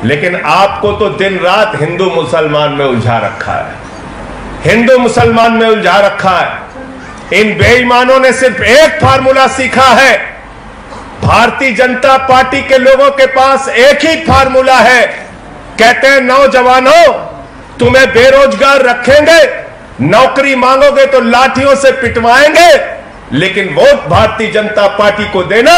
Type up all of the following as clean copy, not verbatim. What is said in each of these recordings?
लेकिन आपको तो दिन रात हिंदू मुसलमान में उलझा रखा है, हिंदू मुसलमान में उलझा रखा है। इन बेईमानों ने सिर्फ एक फार्मूला सीखा है। भारतीय जनता पार्टी के लोगों के पास एक ही फार्मूला है। कहते हैं नौजवानों, तुम्हें बेरोजगार रखेंगे, नौकरी मांगोगे तो लाठियों से पिटवाएंगे, लेकिन वोट भारतीय जनता पार्टी को देना,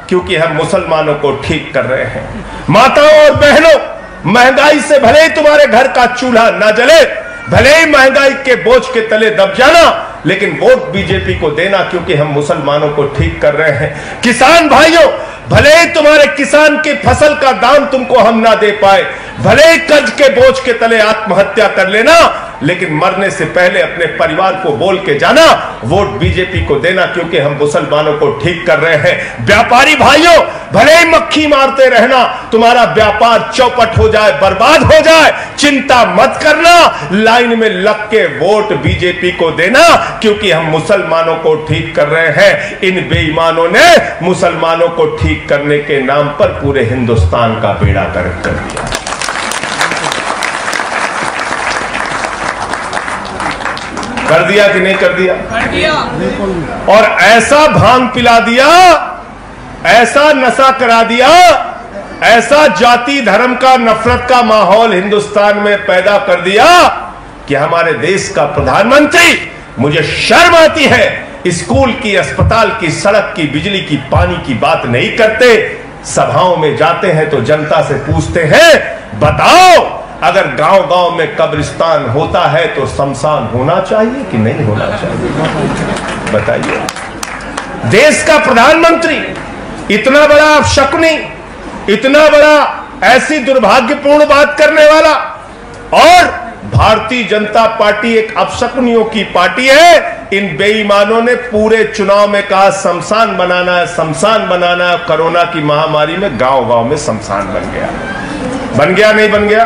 क्योंकि हम मुसलमानों को ठीक कर रहे हैं। माताओं और बहनों, महंगाई से भले ही तुम्हारे घर का चूल्हा ना जले, भले ही महंगाई के बोझ के तले दब जाना, लेकिन वोट बीजेपी को देना, क्योंकि हम मुसलमानों को ठीक कर रहे हैं। किसान भाइयों, भले ही तुम्हारे किसान की फसल का दाम तुमको हम ना दे पाए, भले ही कर्ज के बोझ के तले आत्महत्या कर लेना, लेकिन मरने से पहले अपने परिवार को बोल के जाना, वोट बीजेपी को देना, क्योंकि हम मुसलमानों को ठीक कर रहे हैं। व्यापारी भाइयों, भले ही मक्खी मारते रहना, तुम्हारा व्यापार चौपट हो जाए, बर्बाद हो जाए, चिंता मत करना, लाइन में लग के वोट बीजेपी को देना, क्योंकि हम मुसलमानों को ठीक कर रहे हैं। इन बेईमानों ने मुसलमानों को ठीक करने के नाम पर पूरे हिंदुस्तान का बेड़ा गर्क कर दिया। कर दिया कि नहीं कर दिया? कर दिया। और ऐसा भांग पिला दिया, ऐसा नशा करा दिया, ऐसा जाति धर्म का नफरत का माहौल हिंदुस्तान में पैदा कर दिया कि हमारे देश का प्रधानमंत्री, मुझे शर्म आती है, स्कूल की, अस्पताल की, सड़क की, बिजली की, पानी की बात नहीं करते। सभाओं में जाते हैं तो जनता से पूछते हैं, बताओ अगर गांव गांव में कब्रिस्तान होता है तो शमशान होना चाहिए कि नहीं होना चाहिए? बताइए। देश का प्रधानमंत्री इतना बड़ा अपशकुनी, इतना बड़ा ऐसी दुर्भाग्यपूर्ण बात करने वाला, और भारतीय जनता पार्टी एक अपशकुनियों की पार्टी है। इन बेईमानों ने पूरे चुनाव में कहा शमशान बनाना है, शमशान बनाना है। कोरोना की महामारी में गांव गांव में शमशान बन गया। बन गया नहीं बन गया?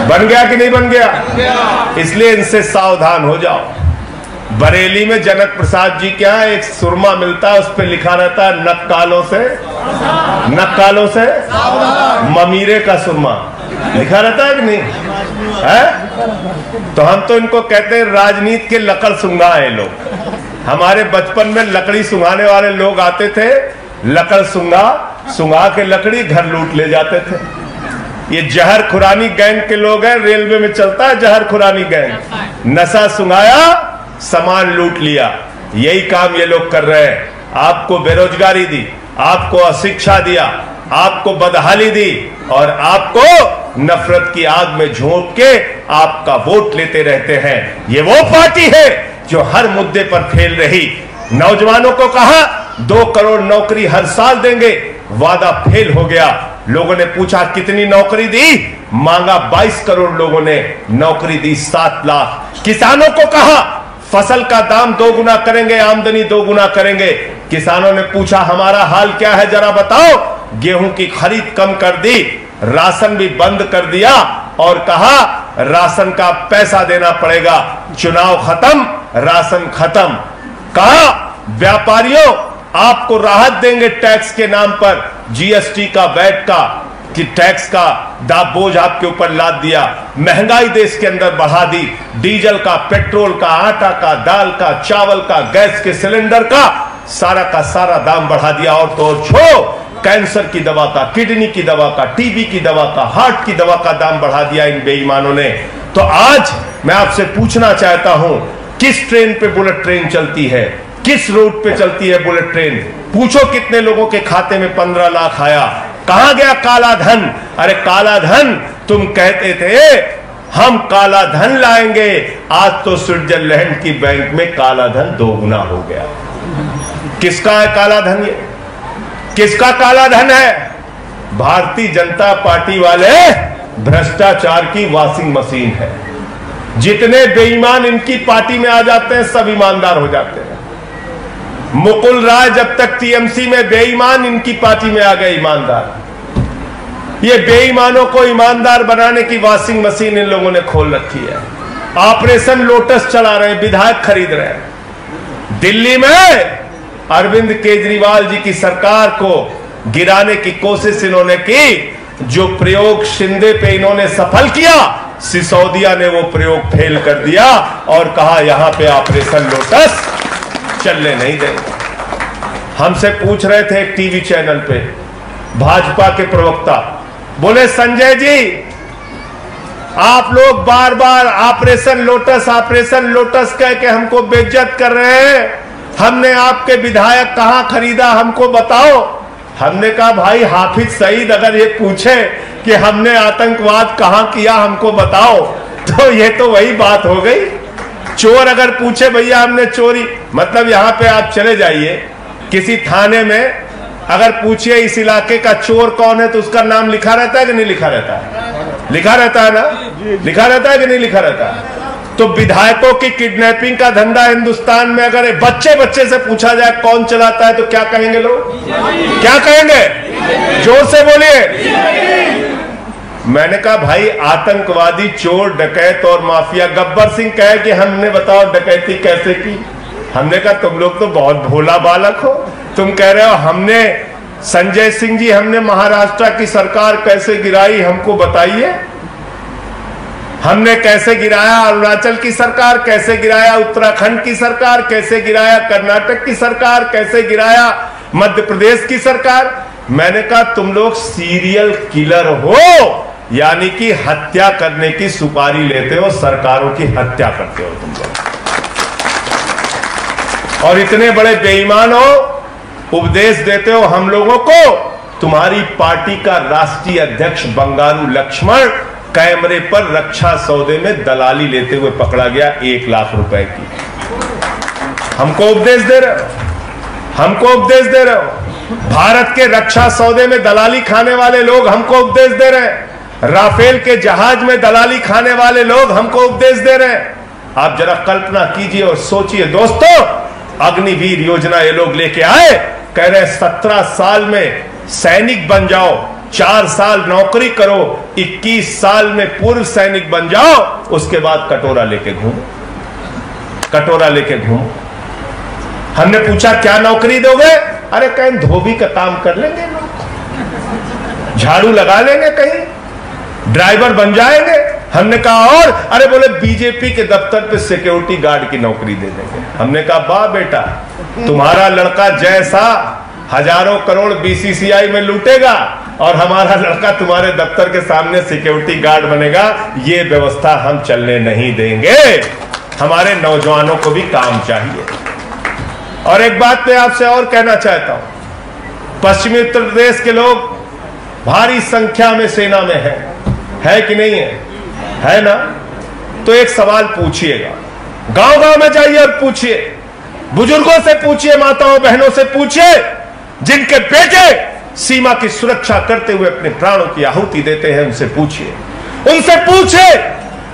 बन गया कि नहीं बन गया? इसलिए इनसे सावधान हो जाओ। बरेली में जनक प्रसाद जी क्या है, एक सुरमा मिलता है, उस पर लिखा रहता है नक्कालों से ममीरे का सुरमा, लिखा रहता है कि नहीं है? तो हम तो इनको कहते हैं राजनीति के लकड़ सुंगा है लोग। हमारे बचपन में लकड़ी सुंघाने वाले लोग आते थे, लकड़ सुंघा के लकड़ी घर लूट ले जाते थे। ये जहर खुरानी गैंग के लोग हैं, रेलवे में चलता है जहर खुरानी गैंग। नशा सुंघाया, सामान लूट लिया, यही काम ये लोग कर रहे हैं। आपको बेरोजगारी दी, आपको अशिक्षा दिया, आपको बदहाली दी, और आपको नफरत की आग में झोंक के आपका वोट लेते रहते हैं। ये वो पार्टी है जो हर मुद्दे पर फेल रही। नौजवानों को कहा 2 करोड़ नौकरी हर साल देंगे, वादा फेल हो गया। लोगों ने पूछा कितनी नौकरी दी, मांगा 22 करोड़ लोगों ने नौकरी दी, 7 लाख। किसानों को कहा फसल का दाम 2 गुना करेंगे, आमदनी 2 गुना करेंगे। किसानों ने पूछा हमारा हाल क्या है जरा बताओ, गेहूं की खरीद कम कर दी, राशन भी बंद कर दिया, और कहा राशन का पैसा देना पड़ेगा। चुनाव खत्म, राशन खत्म। कहा व्यापारियों आपको राहत देंगे टैक्स के नाम पर, जीएसटी का, वैट का, कि टैक्स का बोझ आपके ऊपर लाद दिया। महंगाई देश के अंदर बढ़ा दी, डीजल का, पेट्रोल का, आटा का, दाल का, चावल का, गैस के सिलेंडर का सारा दाम बढ़ा दिया। और तो और छोड़ो, कैंसर की दवा का, किडनी की दवा का, टीबी की दवा का, हार्ट की दवा का दाम बढ़ा दिया इन बेईमानों ने। तो आज मैं आपसे पूछना चाहता हूं, किस ट्रेन पे बुलेट ट्रेन चलती है, किस रूट पे चलती है बुलेट ट्रेन? पूछो कितने लोगों के खाते में 15 लाख आया? कहां गया काला धन? अरे काला धन तुम कहते थे हम काला धन लाएंगे, आज तो स्विट्जरलैंड की बैंक में काला धन 2 गुना हो गया। किसका है काला धन? ये किसका काला धन है? भारतीय जनता पार्टी वाले भ्रष्टाचार की वॉशिंग मशीन है। जितने बेईमान इनकी पार्टी में आ जाते हैं सब ईमानदार हो जाते हैं। मुकुल राय जब तक टीएमसी में बेईमान, इनकी पार्टी में आ गए ईमानदार। ये बेईमानों को ईमानदार बनाने की वॉशिंग मशीन इन लोगों ने खोल रखी है। ऑपरेशन लोटस चला रहे हैं, विधायक खरीद रहे हैं। दिल्ली में अरविंद केजरीवाल जी की सरकार को गिराने की कोशिश इन्होंने की, जो प्रयोग शिंदे पे इन्होंने सफल किया, सिसोदिया ने वो प्रयोग फेल कर दिया और कहा यहां पे ऑपरेशन लोटस चलने नहीं देंगे। हमसे पूछ रहे थे एक टीवी चैनल पे भाजपा के प्रवक्ता, बोले संजय जी आप लोग बार बार ऑपरेशन लोटस कह के हमको बेइज्जत कर रहे हैं, हमने आपके विधायक कहां खरीदा हमको बताओ। हमने कहा भाई हाफिज सईद अगर ये पूछे कि हमने आतंकवाद कहां किया हमको बताओ, तो ये तो वही बात हो गई। चोर अगर पूछे भैया हमने चोरी, मतलब यहां पे आप चले जाइए किसी थाने में, अगर पूछिए इस इलाके का चोर कौन है तो उसका नाम लिखा रहता है कि नहीं लिखा रहता है? लिखा रहता है ना, लिखा रहता है कि नहीं लिखा रहता है? तो विधायकों की किडनैपिंग का धंधा हिंदुस्तान में अगर बच्चे से पूछा जाए कौन चलाता है तो क्या कहेंगे लोग? क्या कहेंगे? जोर से बोलिए। मैंने कहा भाई आतंकवादी, चोर, डकैत और माफिया, गब्बर सिंह कहे कि हमने बताओ डकैती कैसे की। हमने कहा तुम लोग तो बहुत भोला बालक हो, तुम कह रहे हो हमने, संजय सिंह जी हमने महाराष्ट्र की सरकार कैसे गिराई हमको बताइए। हमने कैसे गिराया अरुणाचल की सरकार, कैसे गिराया उत्तराखंड की सरकार, कैसे गिराया कर्नाटक की सरकार, कैसे गिराया मध्य प्रदेश की सरकार। मैंने कहा तुम लोग सीरियल किलर हो, यानी कि हत्या करने की सुपारी लेते हो, सरकारों की हत्या करते हो तुम लोग, और इतने बड़े बेईमान हो, उपदेश देते हो हम लोगों को। तुम्हारी पार्टी का राष्ट्रीय अध्यक्ष बंगारू लक्ष्मण कैमरे पर रक्षा सौदे में दलाली लेते हुए पकड़ा गया 1 लाख रुपए की। हमको उपदेश दे रहे हो, हमको उपदेश दे रहे हो। भारत के रक्षा सौदे में दलाली खाने वाले लोग हमको उपदेश दे रहे हैं। राफेल के जहाज में दलाली खाने वाले लोग हमको उपदेश दे रहे हैं। आप जरा कल्पना कीजिए और सोचिए दोस्तों, अग्निवीर योजना ये लोग लेके आए, कह रहे 17 साल में सैनिक बन जाओ, 4 साल नौकरी करो, 21 साल में पूर्व सैनिक बन जाओ, उसके बाद कटोरा लेके घूमो, कटोरा लेके घूमो। हमने पूछा क्या नौकरी दोगे? अरे कहीं धोबी का काम कर लेंगे लोग, झाड़ू लगा लेंगे, कहीं ड्राइवर बन जाएंगे। हमने कहा और? अरे बोले बीजेपी के दफ्तर पे सिक्योरिटी गार्ड की नौकरी दे देंगे। हमने कहा वाह बेटा, तुम्हारा लड़का जैसा हजारों करोड़ बीसीसीआई में लूटेगा और हमारा लड़का तुम्हारे दफ्तर के सामने सिक्योरिटी गार्ड बनेगा, ये व्यवस्था हम चलने नहीं देंगे। हमारे नौजवानों को भी काम चाहिए। और एक बात मैं आपसे और कहना चाहता हूं, पश्चिमी उत्तर प्रदेश के लोग भारी संख्या में सेना में है कि नहीं है ना? तो एक सवाल पूछिएगा, गांव गांव में जाइए और पूछिए, बुजुर्गों से पूछिए, माताओं बहनों से पूछिए, जिनके बेटे सीमा की सुरक्षा करते हुए अपने प्राणों की आहुति देते हैं, उनसे पूछिए। उनसे पूछिए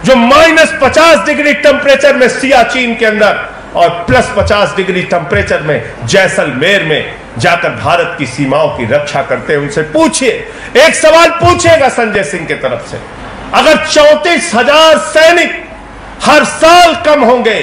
जो -50 डिग्री टेम्परेचर में सियाचिन के अंदर और +50 डिग्री टेम्परेचर में जैसलमेर में जाकर भारत की सीमाओं की रक्षा करते हैं, उनसे पूछिए। एक सवाल पूछिएगा संजय सिंह की तरफ से, अगर 34,000 सैनिक हर साल कम होंगे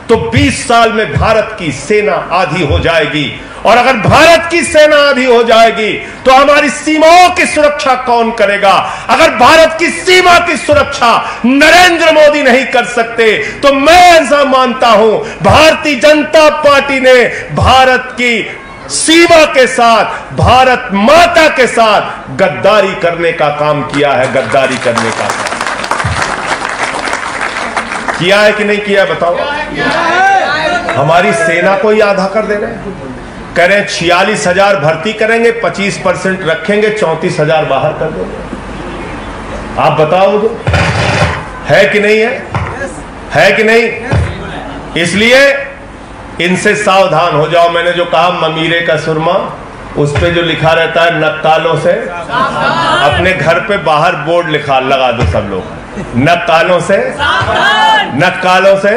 तो 20 साल में भारत की सेना आधी हो जाएगी, और अगर भारत की सेना आधी हो जाएगी तो हमारी सीमाओं की सुरक्षा कौन करेगा? अगर भारत की सीमा की सुरक्षा नरेंद्र मोदी नहीं कर सकते तो मैं ऐसा मानता हूं भारतीय जनता पार्टी ने भारत की सीमा के साथ, भारत माता के साथ गद्दारी करने का काम किया है। गद्दारी करने का काम किया है कि नहीं किया बताओ? हमारी सेना को ही आधा कर दे रहे हैं। कह रहे हैं 46,000 भर्ती करेंगे, 25% रखेंगे, 34,000 बाहर कर देंगे। आप बताओ मुझे, है कि नहीं है कि नहीं? इसलिए इनसे सावधान हो जाओ। मैंने जो कहा ममीरे का सुरमा, उस पे जो लिखा रहता है नक्कालों से, अपने घर पे बाहर बोर्ड लिखा लगा दो सब लोग, नक्कालों से, नक्कालों से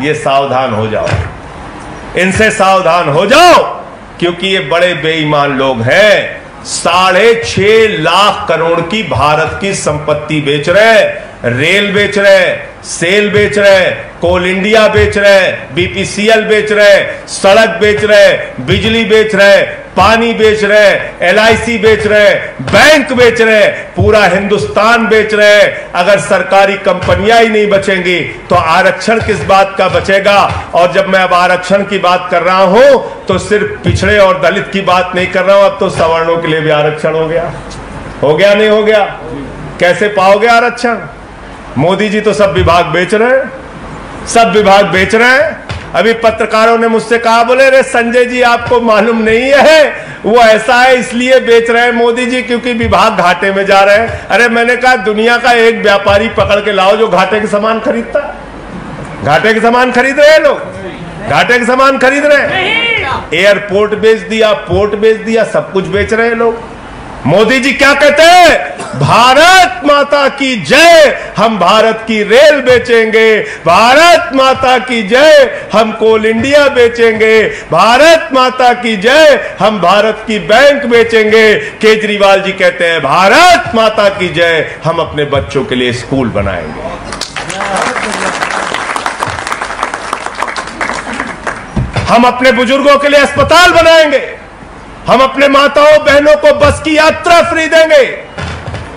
ये सावधान हो जाओ, इनसे सावधान हो जाओ, क्योंकि ये बड़े बेईमान लोग हैं। 6.5 लाख करोड़ की भारत की संपत्ति बेच रहे, रेल बेच रहे, सेल बेच रहे, कोल इंडिया बेच रहे, बीपीसीएल बेच रहे, सड़क बेच रहे, बिजली बेच रहे, पानी बेच रहे, LIC बेच रहे, बैंक बेच रहे, पूरा हिंदुस्तान बेच रहे। अगर सरकारी कंपनियां ही नहीं बचेंगी तो आरक्षण किस बात का बचेगा? और जब मैं अब आरक्षण की बात कर रहा हूं तो सिर्फ पिछड़े और दलित की बात नहीं कर रहा हूं, अब तो सवर्णों के लिए भी आरक्षण हो गया। हो गया नहीं हो गया? कैसे पाओगे आरक्षण? मोदी जी तो सब विभाग बेच रहे हैं, सब विभाग बेच रहे हैं। अभी पत्रकारों ने मुझसे कहा, बोले रे संजय जी आपको मालूम नहीं है वो ऐसा है इसलिए बेच रहे हैं मोदी जी क्योंकि विभाग घाटे में जा रहे हैं। अरे मैंने कहा दुनिया का एक व्यापारी पकड़ के लाओ जो घाटे के सामान खरीदता है। घाटे के सामान खरीद रहे हैं लोग, घाटे के सामान खरीद रहे हैं। एयरपोर्ट बेच दिया, पोर्ट बेच दिया, सब कुछ बेच रहे हैं लोग। मोदी जी क्या कहते हैं? भारत माता की जय, हम भारत की रेल बेचेंगे। भारत माता की जय, हम कोल इंडिया बेचेंगे। भारत माता की जय, हम भारत की बैंक बेचेंगे। केजरीवाल जी कहते हैं भारत माता की जय, हम अपने बच्चों के लिए स्कूल बनाएंगे। हम अपने बुजुर्गों के लिए अस्पताल बनाएंगे। हम अपने माताओं बहनों को बस की यात्रा फ्री देंगे।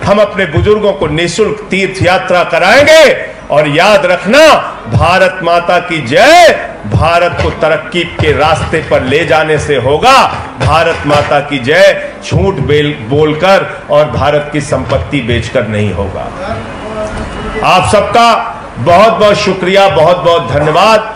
हम अपने बुजुर्गों को निःशुल्क तीर्थ यात्रा कराएंगे। और याद रखना, भारत माता की जय भारत को तरक्की के रास्ते पर ले जाने से होगा। भारत माता की जय झूठ बोलकर और भारत की संपत्ति बेचकर नहीं होगा। आप सबका बहुत बहुत शुक्रिया, बहुत बहुत धन्यवाद।